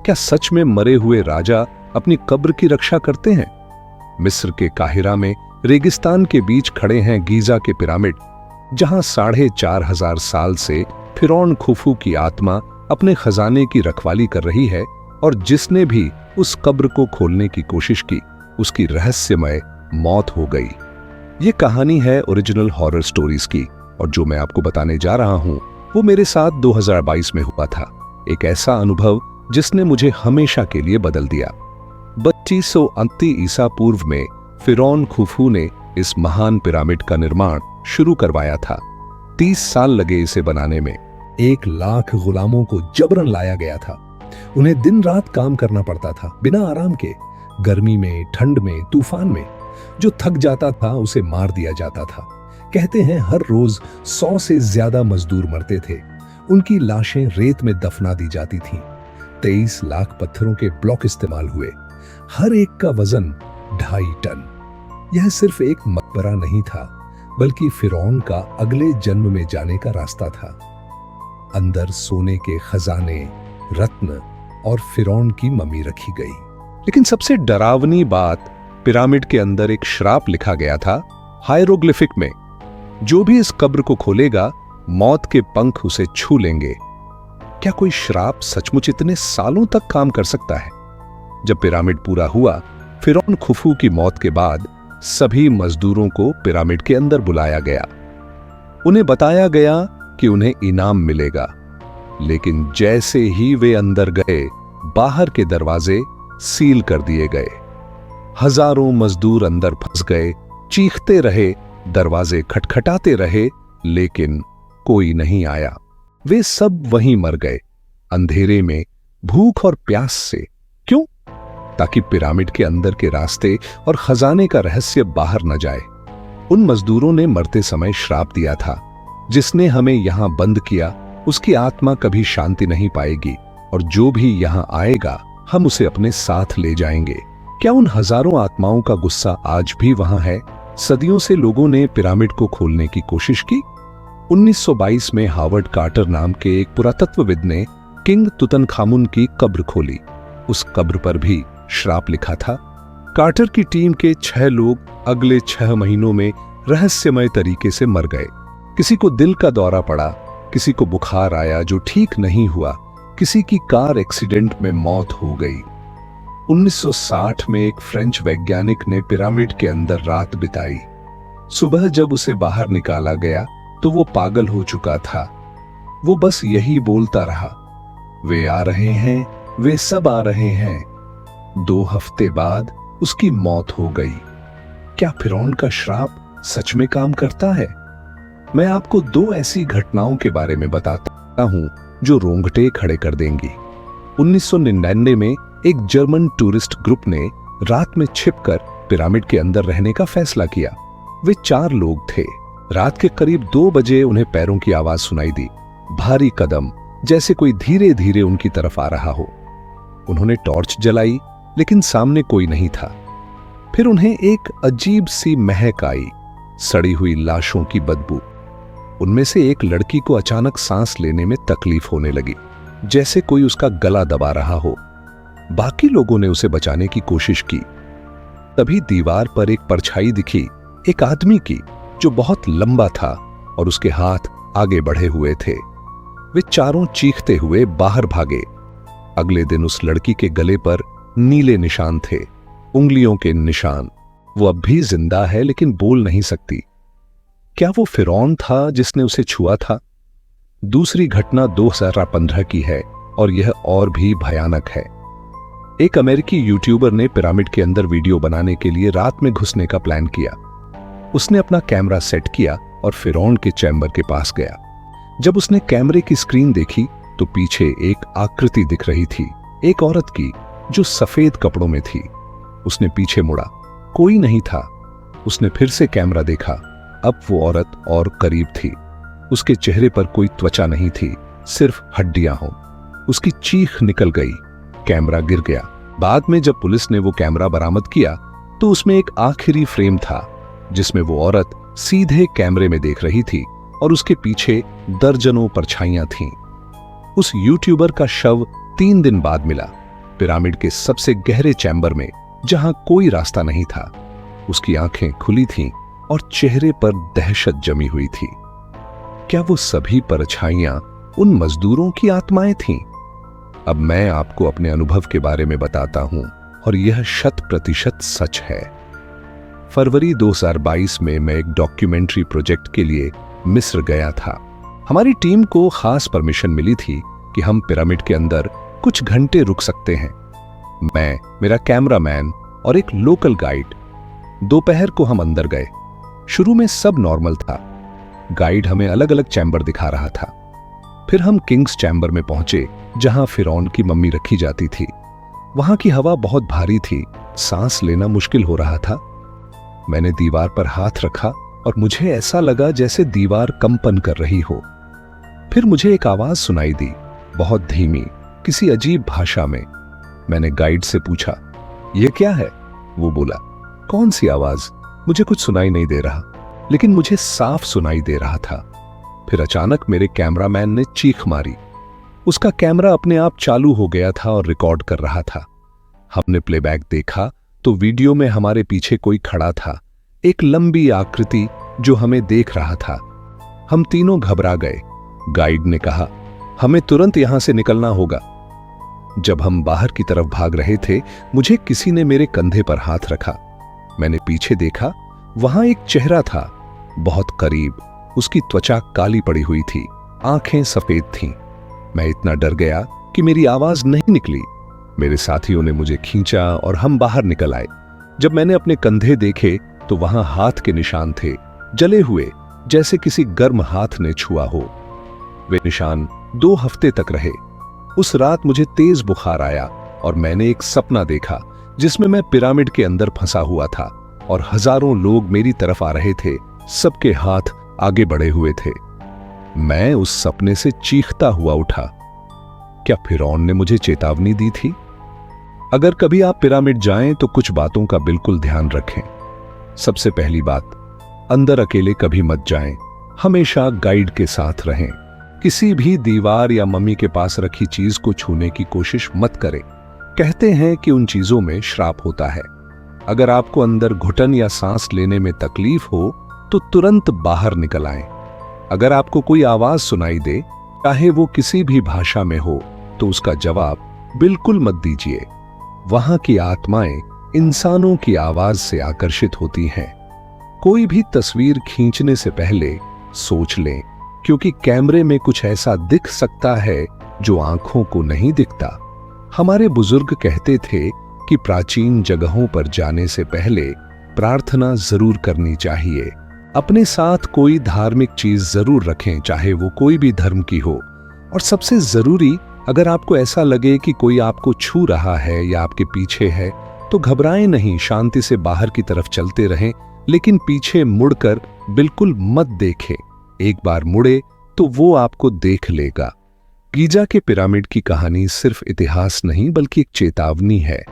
क्या सच में मरे हुए राजा अपनी कब्र की रक्षा करते हैं? मिस्र के काहिरा में रेगिस्तान के बीच खड़े हैं गीजा के पिरामिड, जहां 4,500 साल से फिरौन खुफू की आत्मा अपने खजाने की रखवाली कर रही है, और जिसने भी उस कब्र को खोलने की कोशिश की उसकी रहस्यमय मौत हो गई। ये कहानी है ओरिजिनल हॉरर स्टोरीज की, और जो मैं आपको बताने जा रहा हूं वो मेरे साथ 2022 में हुआ था। एक ऐसा अनुभव जिसने मुझे हमेशा के लिए बदल दिया। 3280 ईसा पूर्व में फिरौन खुफू ने इस महान पिरामिड का निर्माण शुरू करवाया था। 30 साल लगे इसे बनाने में। 1 लाख गुलामों को जबरन लाया गया था। उन्हें दिन रात काम करना पड़ता था, बिना आराम के, गर्मी में, ठंड में, तूफान में। जो थक जाता था उसे मार दिया जाता था। कहते हैं हर रोज 100 से ज्यादा मजदूर मरते थे। उनकी लाशें रेत में दफना दी जाती थीं। 23 लाख पत्थरों के ब्लॉक इस्तेमाल हुए, हर एक का वजन 2.5 टन। यह सिर्फ एक मकबरा नहीं था, बल्कि फिरौन का अगले जन्म में जाने का रास्ता था। अंदर सोने के खजाने, रत्न और फिरौन की मम्मी रखी गई। लेकिन सबसे डरावनी बात, पिरामिड के अंदर एक श्राप लिखा गया था हायरोग्लिफिक में। जो भी इस कब्र को खोलेगा, मौत के पंख उसे छू लेंगे। क्या कोई श्राप सचमुच इतने सालों तक काम कर सकता है? जब पिरामिड पूरा हुआ, फिरौन खुफू की मौत के बाद सभी मजदूरों को पिरामिड के अंदर बुलाया गया। उन्हें बताया गया कि उन्हें इनाम मिलेगा, लेकिन जैसे ही वे अंदर गए, बाहर के दरवाजे सील कर दिए गए। हजारों मजदूर अंदर फंस गए, चीखते रहे, दरवाजे खटखटाते रहे, लेकिन कोई नहीं आया। वे सब वहीं मर गए, अंधेरे में, भूख और प्यास से। क्यों? ताकि पिरामिड के अंदर के रास्ते और खजाने का रहस्य बाहर न जाए। उन मजदूरों ने मरते समय श्राप दिया था, जिसने हमें यहां बंद किया उसकी आत्मा कभी शांति नहीं पाएगी, और जो भी यहां आएगा हम उसे अपने साथ ले जाएंगे। क्या उन हजारों आत्माओं का गुस्सा आज भी वहां है? सदियों से लोगों ने पिरामिड को खोलने की कोशिश की। 1922 में हावर्ड कार्टर नाम के एक पुरातत्वविद ने किंग तुतनखामुन की कब्र खोली। उस कब्र पर भी श्राप लिखा था। कार्टर की टीम के 6 लोग अगले 6 महीनों में रहस्यमय तरीके से मर गए। किसी को दिल का दौरा पड़ा, किसी को बुखार आया जो ठीक नहीं हुआ, किसी की कार एक्सीडेंट में मौत हो गई। 1960 में एक फ्रेंच वैज्ञानिक ने पिरामिड के अंदर रात बिताई। सुबह जब उसे बाहर निकाला गया तो वो पागल हो चुका था। वो बस यही बोलता रहा, वे आ रहे हैं, वे सब आ रहे हैं। 2 हफ्ते बाद उसकी मौत हो गई। क्या फिरौन का श्राप सच में काम करता है? मैं आपको 2 ऐसी घटनाओं के बारे में बताता हूं जो रोंगटे खड़े कर देंगी। 1999 में एक जर्मन टूरिस्ट ग्रुप ने रात में छिपकर पिरामिड के अंदर रहने का फैसला किया। वे 4 लोग थे। रात के करीब 2 बजे उन्हें पैरों की आवाज सुनाई दी, भारी कदम, जैसे कोई धीरे धीरे उनकी तरफ आ रहा हो। उन्होंने टॉर्च जलाई, लेकिन सामने कोई नहीं था। फिर उन्हें एक अजीब सी महक आई, सड़ी हुई लाशों की बदबू। उनमें से एक लड़की को अचानक सांस लेने में तकलीफ होने लगी, जैसे कोई उसका गला दबा रहा हो। बाकी लोगों ने उसे बचाने की कोशिश की। तभी दीवार पर एक परछाई दिखी, एक आदमी की, जो बहुत लंबा था और उसके हाथ आगे बढ़े हुए थे। वे चारों चीखते हुए बाहर भागे। अगले दिन उस लड़की के गले पर नीले निशान थे, उंगलियों के निशान। वो अब भी जिंदा है, लेकिन बोल नहीं सकती। क्या वो फिरौन था जिसने उसे छुआ था? दूसरी घटना 2015 की है, और यह और भी भयानक है। एक अमेरिकी यूट्यूबर ने पिरामिड के अंदर वीडियो बनाने के लिए रात में घुसने का प्लान किया। उसने अपना कैमरा सेट किया और फिरौन के चैम्बर के पास गया। जब उसने कैमरे की स्क्रीन देखी तो पीछे एक आकृति दिख रही थी, एक औरत की, जो सफेद कपड़ों में थी। उसने पीछे मुड़ा, कोई नहीं था। उसने फिर से कैमरा देखा। अब वो औरत और करीब थी। उसके चेहरे पर कोई त्वचा नहीं थी, सिर्फ हड्डियां हों। उसकी चीख निकल गई। कैमरा गिर गया। बाद में जब पुलिस ने वो कैमरा बरामद किया तो उसमें एक आखिरी फ्रेम था, जिसमें वो औरत सीधे कैमरे में देख रही थी और उसके पीछे दर्जनों परछाइयां थीं। उस यूट्यूबर का शव 3 दिन बाद मिला। पिरामिड के सबसे गहरे चैम्बर में, जहां कोई रास्ता नहीं था। उसकी आंखें खुली थीं और चेहरे पर दहशत जमी हुई थी। क्या वो सभी परछाइयां उन मजदूरों की आत्माएं थीं? अब मैं आपको अपने अनुभव के बारे में बताता हूं और यह 100% सच है। फरवरी 2022 में मैं एक डॉक्यूमेंट्री प्रोजेक्ट के लिए मिस्र गया था। हमारी टीम को खास परमिशन मिली थी कि हम पिरामिड के अंदर कुछ घंटे रुक सकते हैं। मैं, मेरा कैमरामैन और एक लोकल गाइड। दोपहर को हम अंदर गए। शुरू में सब नॉर्मल था। गाइड हमें अलग अलग चैम्बर दिखा रहा था। फिर हम किंग्स चैम्बर में पहुंचे, जहां फिरौन की मम्मी रखी जाती थी। वहां की हवा बहुत भारी थी, सांस लेना मुश्किल हो रहा था। मैंने दीवार पर हाथ रखा और मुझे ऐसा लगा जैसे दीवार कंपन कर रही हो। फिर मुझे एक आवाज सुनाई दी, बहुत धीमी, किसी अजीब भाषा में। मैंने गाइड से पूछा, यह क्या है? वो बोला, कौन सी आवाज? मुझे कुछ सुनाई नहीं दे रहा, लेकिन मुझे साफ सुनाई दे रहा था। फिर अचानक मेरे कैमरामैन ने चीख मारी। उसका कैमरा अपने आप चालू हो गया था और रिकॉर्ड कर रहा था। हमने प्लेबैक देखा तो वीडियो में हमारे पीछे कोई खड़ा था, एक लंबी आकृति जो हमें देख रहा था। हम तीनों घबरा गए। गाइड ने कहा, हमें तुरंत यहां से निकलना होगा। जब हम बाहर की तरफ भाग रहे थे, मुझे किसी ने मेरे कंधे पर हाथ रखा। मैंने पीछे देखा, वहां एक चेहरा था, बहुत करीब। उसकी त्वचा काली पड़ी हुई थी, आंखें सफेद थीं। मैं इतना डर गया कि मेरी आवाज नहीं निकली। मेरे साथियों ने मुझे खींचा और हम बाहर निकल आए। जब मैंने अपने कंधे देखे तो वहां हाथ के निशान थे, जले हुए, जैसे किसी गर्म हाथ ने छुआ हो। वे निशान 2 हफ्ते तक रहे। उस रात मुझे तेज बुखार आया और मैंने एक सपना देखा जिसमें मैं पिरामिड के अंदर फंसा हुआ था और हजारों लोग मेरी तरफ आ रहे थे। सबके हाथ आगे बढ़े हुए थे। मैं उस सपने से चीखता हुआ उठा। क्या फिरौन ने मुझे चेतावनी दी थी? अगर कभी आप पिरामिड जाएं तो कुछ बातों का बिल्कुल ध्यान रखें। सबसे पहली बात, अंदर अकेले कभी मत जाएं। हमेशा गाइड के साथ रहें। किसी भी दीवार या मम्मी के पास रखी चीज को छूने की कोशिश मत करें। कहते हैं कि उन चीजों में श्राप होता है। अगर आपको अंदर घुटन या सांस लेने में तकलीफ हो तो तुरंत बाहर निकल आएं। अगर आपको कोई आवाज सुनाई दे, चाहे वो किसी भी भाषा में हो, तो उसका जवाब बिल्कुल मत दीजिए। वहां की आत्माएं इंसानों की आवाज से आकर्षित होती हैं। कोई भी तस्वीर खींचने से पहले सोच लें, क्योंकि कैमरे में कुछ ऐसा दिख सकता है जो आंखों को नहीं दिखता। हमारे बुजुर्ग कहते थे कि प्राचीन जगहों पर जाने से पहले प्रार्थना जरूर करनी चाहिए। अपने साथ कोई धार्मिक चीज जरूर रखें, चाहे वो कोई भी धर्म की हो। और सबसे जरूरी, अगर आपको ऐसा लगे कि कोई आपको छू रहा है या आपके पीछे है, तो घबराएं नहीं, शांति से बाहर की तरफ चलते रहें, लेकिन पीछे मुड़कर बिल्कुल मत देखें। एक बार मुड़े तो वो आपको देख लेगा। गीजा के पिरामिड की कहानी सिर्फ इतिहास नहीं, बल्कि एक चेतावनी है।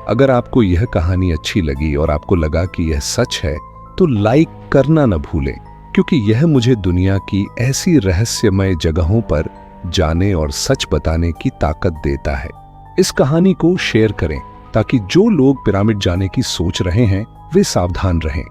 अगर आपको यह कहानी अच्छी लगी और आपको लगा कि यह सच है, तो लाइक करना न भूलें, क्योंकि यह मुझे दुनिया की ऐसी रहस्यमय जगहों पर जाने और सच बताने की ताकत देता है। इस कहानी को शेयर करें ताकि जो लोग पिरामिड जाने की सोच रहे हैं वे सावधान रहें।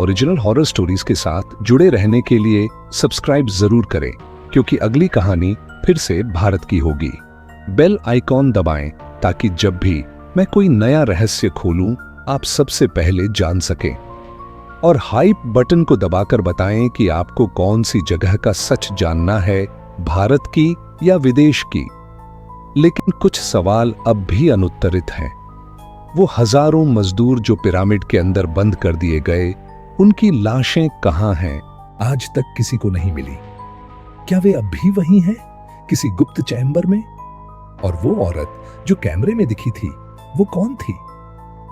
ओरिजिनल हॉरर स्टोरीज के साथ जुड़े रहने के लिए सब्सक्राइब जरूर करें, क्योंकि अगली कहानी फिर से भारत की होगी। बेल आइकॉन दबाएं ताकि जब भी मैं कोई नया रहस्य खोलूं, आप सबसे पहले जान सकें। और हाइप बटन को दबाकर बताएं कि आपको कौन सी जगह का सच जानना है, भारत की या विदेश की। लेकिन कुछ सवाल अब भी अनुत्तरित हैं। वो हजारों मजदूर जो पिरामिड के अंदर बंद कर दिए गए, उनकी लाशें कहां हैं? आज तक किसी को नहीं मिली। क्या वे अब भी वहीं हैं, किसी गुप्त चैम्बर में? और वो औरत जो कैमरे में दिखी थी, वो कौन थी?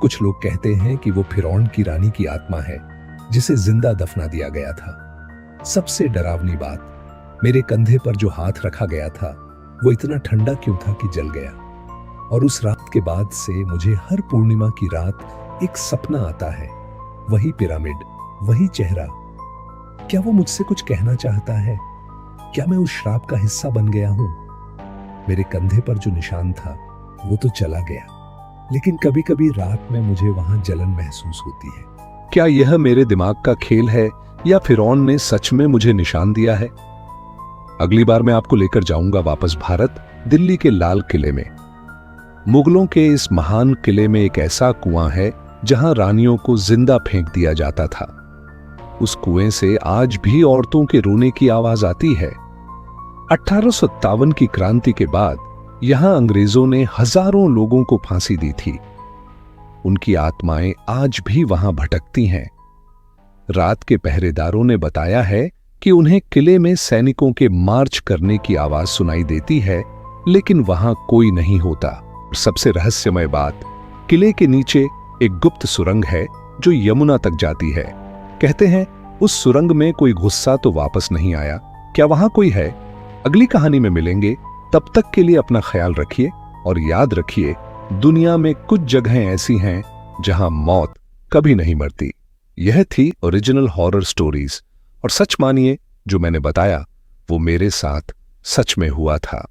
कुछ लोग कहते हैं कि वो फिरौन की रानी की आत्मा है, जिसे जिंदा दफना दिया गया था। सबसे डरावनी बात, मेरे कंधे पर जो हाथ रखा गया था, वो इतना ठंडा क्यों था कि जल गया। और उस रात के बाद से मुझे हर पूर्णिमा की रात एक सपना आता है, वही पिरामिड, वही चेहरा। क्या वो मुझसे कुछ कहना चाहता है? क्या मैं उस श्राप का हिस्सा बन गया हूं? मेरे कंधे पर जो निशान था, वो तो चला गया, लेकिन कभी कभी रात में मुझे वहां जलन महसूस होती है। क्या यह मेरे दिमाग का खेल है या फिरौन ने सच में मुझे निशान दिया है? अगली बार मैं आपको लेकर जाऊंगा वापस भारत, दिल्ली के लाल किले में। मुगलों के इस महान किले में एक ऐसा कुआं है जहां रानियों को जिंदा फेंक दिया जाता था। उस कुएं से आज भी औरतों के रोने की आवाज आती है। 1857 की क्रांति के बाद यहां अंग्रेजों ने हजारों लोगों को फांसी दी थी। उनकी आत्माएं आज भी वहां भटकती हैं। रात के पहरेदारों ने बताया है कि उन्हें किले में सैनिकों के मार्च करने की आवाज सुनाई देती है, लेकिन वहां कोई नहीं होता। सबसे रहस्यमय बात, किले के नीचे एक गुप्त सुरंग है जो यमुना तक जाती है। कहते हैं उस सुरंग में कोई गुस्सा तो वापस नहीं आया। क्या वहां कोई है? अगली कहानी में मिलेंगे। तब तक के लिए अपना ख्याल रखिए और याद रखिए, दुनिया में कुछ जगहें ऐसी हैं जहां मौत कभी नहीं मरती। यह थी ओरिजिनल हॉरर स्टोरीज, और सच मानिए जो मैंने बताया वो मेरे साथ सच में हुआ था।